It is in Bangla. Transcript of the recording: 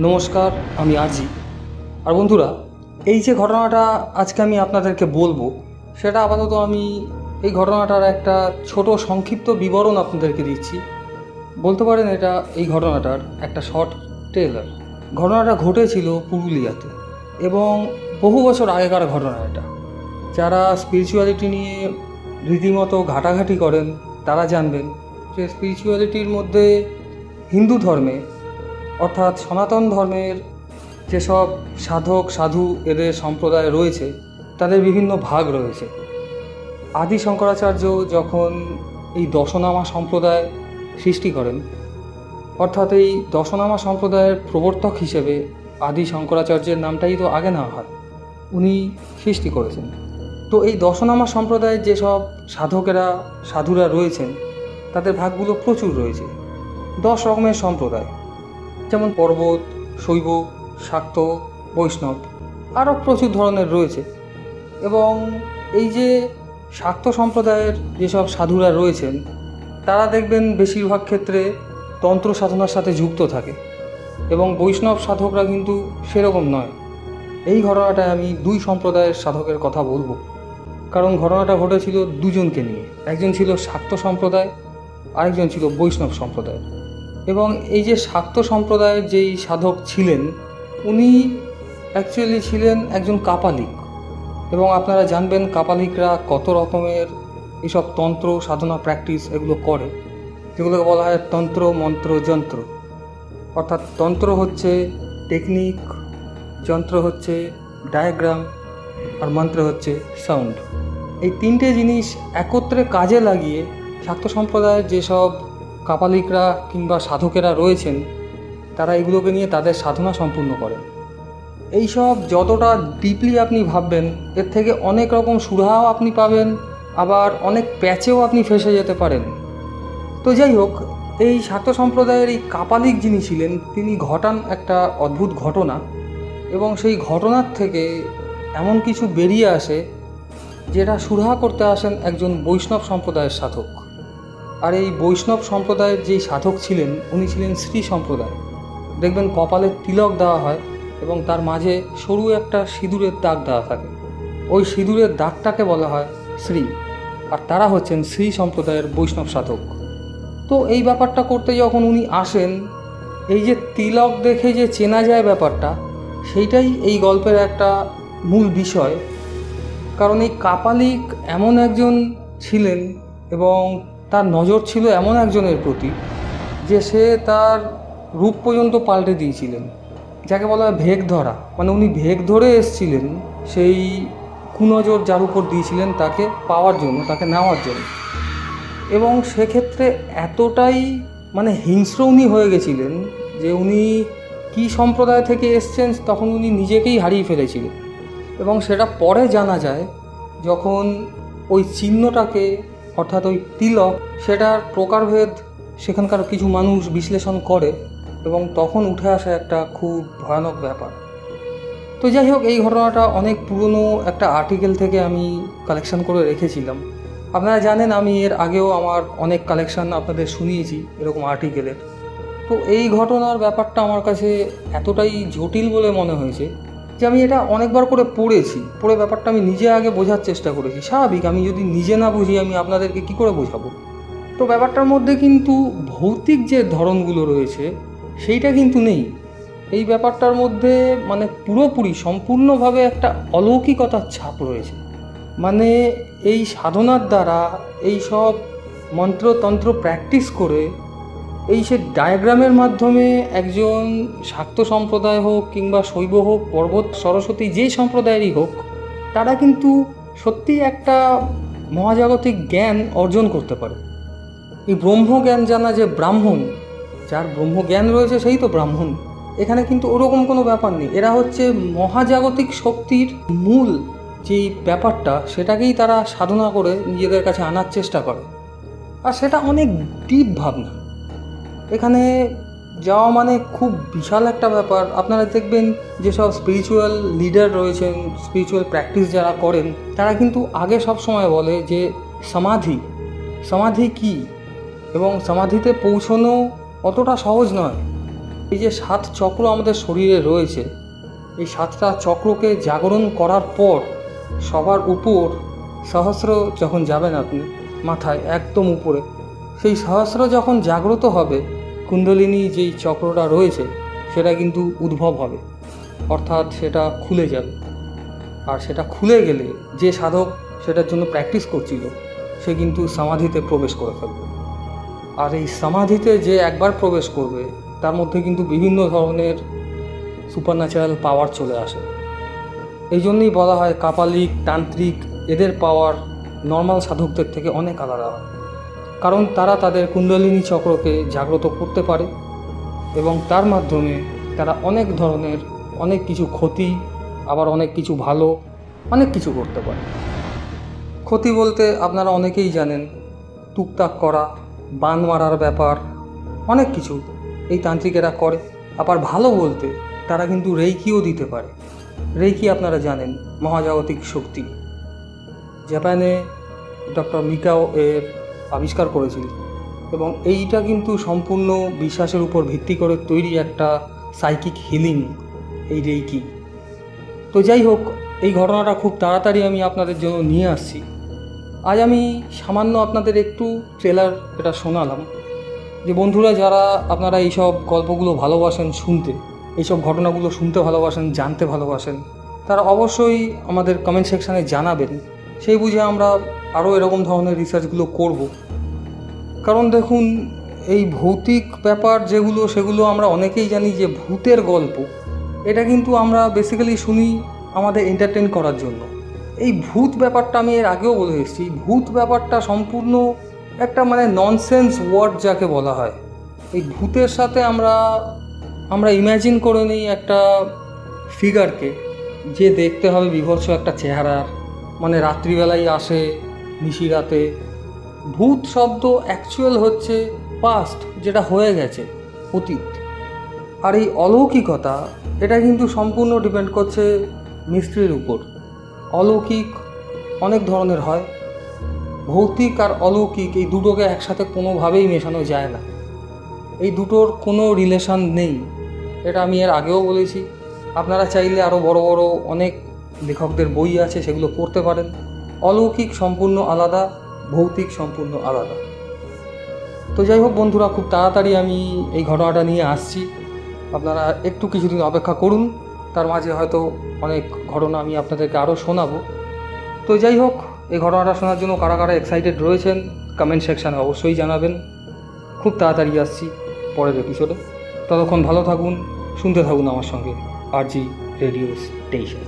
নমস্কার, আমি আজি। আর বন্ধুরা, এই যে ঘটনাটা আজকে আমি আপনাদেরকে বলবো, সেটা আপাতত আমি এই ঘটনাটার একটা ছোট সংক্ষিপ্ত বিবরণ আপনাদেরকে দিচ্ছি। বলতে পারেন এটা এই ঘটনাটার একটা শর্ট ট্রেলার। ঘটনাটা ঘটেছিল পুরুলিয়াতে এবং বহু বছর আগেকার ঘটনা এটা। যারা স্পিরিচুয়ালিটি নিয়ে রীতিমতো ঘাটাঘাটি করেন তারা জানবেন যে স্পিরিচুয়ালিটির মধ্যে হিন্দু ধর্মে অর্থাৎ সনাতন ধর্মের যেসব সাধক সাধু এদের সম্প্রদায় রয়েছে তাদের বিভিন্ন ভাগ রয়েছে। আদি শঙ্করাচার্য যখন এই দশনামা সম্প্রদায় সৃষ্টি করেন, অর্থাৎ এই দশনামা সম্প্রদায়ের প্রবর্তক হিসেবে আদি শঙ্করাচার্যের নামটাই তো আগে নেওয়া হয়, উনি সৃষ্টি করেছেন। তো এই দশনামা সম্প্রদায়ের যেসব সাধকেরা সাধুরা রয়েছেন তাদের ভাগগুলো প্রচুর রয়েছে। 10 রকমের সম্প্রদায়, যেমন পর্বত, শৈব, শাক্ত, বৈষ্ণব, আরও প্রচুর ধরনের রয়েছে। এবং এই যে শাক্ত সম্প্রদায়ের যেসব সাধুরা রয়েছেন তারা দেখবেন বেশিরভাগ ক্ষেত্রে তন্ত্র সাধনার সাথে যুক্ত থাকে, এবং বৈষ্ণব সাধকরা কিন্তু সেরকম নয়। এই ঘটনাটায় আমি 2 সম্প্রদায়ের সাধকের কথা বলবো, কারণ ঘটনাটা ঘটেছিল দুজনকে নিয়ে। একজন ছিল শাক্ত সম্প্রদায়, আরেকজন ছিল বৈষ্ণব সম্প্রদায়। এবং এই যে শাক্ত সম্প্রদায়ের যেই সাধক ছিলেন উনি অ্যাকচুয়ালি ছিলেন একজন কাপালিক। এবং আপনারা জানবেন কাপালিকরা কত রকমের এইসব তন্ত্র সাধনা প্র্যাকটিস এগুলো করে, যেগুলোকে বলা হয় তন্ত্র মন্ত্র যন্ত্র। অর্থাৎ তন্ত্র হচ্ছে টেকনিক, যন্ত্র হচ্ছে ডায়াগ্রাম, আর মন্ত্র হচ্ছে সাউন্ড। এই 3টে জিনিস একত্রে কাজে লাগিয়ে শাক্ত সম্প্রদায়ের যেসব কাপালিকরা কিংবা সাধকেরা রয়েছেন তারা এগুলোকে নিয়ে তাদের সাধনা সম্পূর্ণ করেন। এইসব যতটা ডিপলি আপনি ভাববেন এর থেকে অনেক রকম সুরাহাও আপনি পাবেন, আবার অনেক প্যাচেও আপনি ফেঁসে যেতে পারেন। তো যাই হোক, এই শাক্ত সম্প্রদায়ের এই কাপালিক যিনি ছিলেন তিনি ঘটান একটা অদ্ভুত ঘটনা, এবং সেই ঘটনার থেকে এমন কিছু বেরিয়ে আসে যেটা সুরাহা করতে আসেন একজন বৈষ্ণব সম্প্রদায়ের সাধক। আর এই বৈষ্ণব সম্প্রদায়ের যেই সাধক ছিলেন উনি ছিলেন শ্রী সম্প্রদায়। দেখবেন কপালে তিলক দেওয়া হয় এবং তার মাঝে সরু একটা সিঁদুরের দাগ দেওয়া থাকে। ওই সিঁদুরের দাগটাকে বলা হয় শ্রী, আর তারা হচ্ছেন শ্রী সম্প্রদায়ের বৈষ্ণব সাধক। তো এই ব্যাপারটা করতে যখন উনি আসেন, এই যে তিলক দেখে যে চেনা যায় ব্যাপারটা, সেইটাই এই গল্পের একটা মূল বিষয়। কারণ এই কাপালিক এমন একজন ছিলেন এবং তার নজর ছিল এমন একজনের প্রতি যে সে তার রূপ পর্যন্ত পাল্টে দিয়েছিলেন, যাকে বলা হয় ভেগ ধরা। মানে উনি ভেগ ধরে এসেছিলেন সেই কুনজর যার উপর দিয়েছিলেন তাকে পাওয়ার জন্য, তাকে নেওয়ার জন্য। এবং সেক্ষেত্রে এতটাই হিংস্র উনি হয়ে গেছিলেন যে উনি কী সম্প্রদায় থেকে এসছেন তখন উনি নিজেকেই হারিয়ে ফেলেছিলেন। এবং সেটা পরে জানা যায় যখন ওই চিহ্নটাকে, অর্থাৎ ওই তিলক, সেটার প্রকারভেদ সেখানকার কিছু মানুষ বিশ্লেষণ করে, এবং তখন উঠে আসে একটা খুব ভয়ানক ব্যাপার। তো যাই হোক, এই ঘটনাটা অনেক পুরনো একটা আর্টিকেল থেকে আমি কালেকশন করে রেখেছিলাম। আপনারা জানেন আমি এর আগেও আমার অনেক কালেকশান আপনাদের শুনিয়েছি এরকম আর্টিকেলের। তো এই ঘটনার ব্যাপারটা আমার কাছে এতটাই জটিল বলে মনে হয়েছে যে আমি এটা অনেকবার করে পড়ে ব্যাপারটা আমি নিজে আগে বোঝার চেষ্টা করেছি। স্বাভাবিক, আমি যদি নিজে না বুঝি আমি আপনাদেরকে কী করে বোঝাবো। তো ব্যাপারটার মধ্যে কিন্তু ভৌতিক যে ধরনগুলো রয়েছে সেইটা কিন্তু নেই। এই ব্যাপারটার মধ্যে পুরোপুরি সম্পূর্ণভাবে একটা অলৌকিকতার ছাপ রয়েছে। এই সাধনার দ্বারা এই সব মন্ত্রতন্ত্র প্র্যাকটিস করে এই সে ডায়াগ্রামের মাধ্যমে একজন শাক্ত সম্প্রদায় হোক কিংবা শৈব হোক, পর্বত, সরস্বতী, যেই সম্প্রদায়েরই হোক, তারা কিন্তু সত্যিই একটা মহাজাগতিক জ্ঞান অর্জন করতে পারে। এই ব্রহ্মজ্ঞান জানা, যে ব্রাহ্মণ, যার ব্রহ্মজ্ঞান রয়েছে সেই তো ব্রাহ্মণ। এখানে কিন্তু ওরকম কোনো ব্যাপার নেই। এরা হচ্ছে মহাজাগতিক শক্তির মূল যেই ব্যাপারটা সেটাকেই তারা সাধনা করে নিজেদের কাছে আনার চেষ্টা করে, আর সেটা অনেক ডিপ ভাবনা। এখানে যাওয়া খুব বিশাল একটা ব্যাপার। আপনারা দেখবেন যেসব স্পিরিচুয়াল লিডার রয়েছেন, স্পিরিচুয়াল প্র্যাকটিস যারা করেন, তারা কিন্তু আগে সব সময় বলে যে সমাধি কী এবং সমাধিতে পৌঁছানো অতটা সহজ নয়। এই যে 7 চক্র আমাদের শরীরে রয়েছে, এই 7টা চক্রকে জাগরণ করার পর সবার উপর সহস্র যখন যাবেন আপনি মাথায় একদম উপরে, সেই সহস্র যখন জাগ্রত হবে, কুণ্ডলিনী যেই চক্রটা রয়েছে সেটা কিন্তু উদ্ভব হবে, অর্থাৎ সেটা খুলে যাবে। আর সেটা খুলে গেলে যে সাধক সেটার জন্য প্র্যাকটিস করছিল সে কিন্তু সমাধিতে প্রবেশ করে ফেলবে। আর এই সমাধিতে যে একবার প্রবেশ করবে তার মধ্যে কিন্তু বিভিন্ন ধরনের সুপারন্যাচারাল পাওয়ার চলে আসে। এই জন্যই বলা হয় কাপালিক, তান্ত্রিক এদের পাওয়ার নর্মাল সাধকদের থেকে অনেক আলাদা হয়, কারণ তারা তাদের কুণ্ডলিনী চক্রকে জাগ্রত করতে পারে এবং তার মাধ্যমে তারা অনেক ধরনের অনেক কিছু ক্ষতি, আবার অনেক কিছু ভালো, অনেক কিছু করতে পারে। ক্ষতি বলতে আপনারা অনেকেই জানেন, টুকটাক করা, বান মারার ব্যাপার, অনেক কিছু এই তান্ত্রিকেরা করে। আবার ভালো বলতে তারা কিন্তু রেইকিও দিতে পারে। রেইকি আপনারা জানেন মহাজাগতিক শক্তি, জাপানে ডক্টর মিকাও এর আবিষ্কার করেছিল এবং এইটা কিন্তু সম্পূর্ণ বিশ্বাসের উপর ভিত্তি করে তৈরি একটা সাইকিক হিলিং, এই রেইকি। তো যাই হোক, এই ঘটনাটা খুব তাড়াতাড়ি আমি আপনাদের জন্য নিয়ে আসছি। আজ আমি সামান্য আপনাদের একটু ট্রেলার এটা শোনালাম, যে বন্ধুরা যারা আপনারা এইসব গল্পগুলো ভালোবাসেন শুনতে, এইসব ঘটনাগুলো শুনতে ভালোবাসেন, জানতে ভালোবাসেন, তারা অবশ্যই আমাদের কমেন্ট সেকশানে জানাবেন। সেই বুঝে আমরা আরও এরকম ধরনের রিসার্চগুলো করব। কারণ দেখুন, এই ভৌতিক ব্যাপার যেগুলো, সেগুলো আমরা অনেকেই জানি যে ভূতের গল্প, এটা কিন্তু আমরা বেসিক্যালি শুনি আমাদের এন্টারটেন করার জন্য। এই ভূত ব্যাপারটা আমি এর আগেও বলে এসেছি, ভূত ব্যাপারটা সম্পূর্ণ একটা ননসেন্স ওয়ার্ড যাকে বলা হয়। এই ভূতের সাথে আমরা ইম্যাজিন করে নিই একটা ফিগারকে, যে দেখতে হবে বিভৎস একটা চেহারার, রাত্রিবেলায় আসে, নিশিরাতে। ভূত শব্দ অ্যাকচুয়াল হচ্ছে পাস্ট, যেটা হয়ে গেছে, অতীত। আর এই অলৌকিকতা, এটা কিন্তু সম্পূর্ণ ডিপেন্ড করছে মিস্ট্রির উপর। অলৌকিক অনেক ধরনের হয়, ভৌতিক আর অলৌকিক এই দুটোকে একসাথে কোনোভাবেই মেশানো যায় না, এই দুটোর কোনো রিলেশন নেই। এটা আমি এর আগেও বলেছি। আপনারা চাইলে আরও বড় বড় অনেক লেখকদের বই আছে, সেগুলো পড়তে পারেন। অলৌকিক সম্পূর্ণ আলাদা, ভৌতিক সম্পূর্ণ আলাদা। তো যাই হোক বন্ধুরা, খুব তাড়াতাড়ি আমি এই ঘটনাটা নিয়ে আসছি, আপনারা একটু কিছুদিন অপেক্ষা করুন। তার মাঝে হয়তো অনেক ঘটনা আমি আপনাদেরকে আরও শোনাবো। তো যাই হোক, এই ঘটনাটা শোনার জন্য কারা কারা এক্সাইটেড রয়েছেন কমেন্ট সেকশানে অবশ্যই জানাবেন। খুব তাড়াতাড়ি আসছি পরের এপিসোডে। ততক্ষণ ভালো থাকুন, শুনতে থাকুন আমার সঙ্গে RG রেডিও স্টেশন।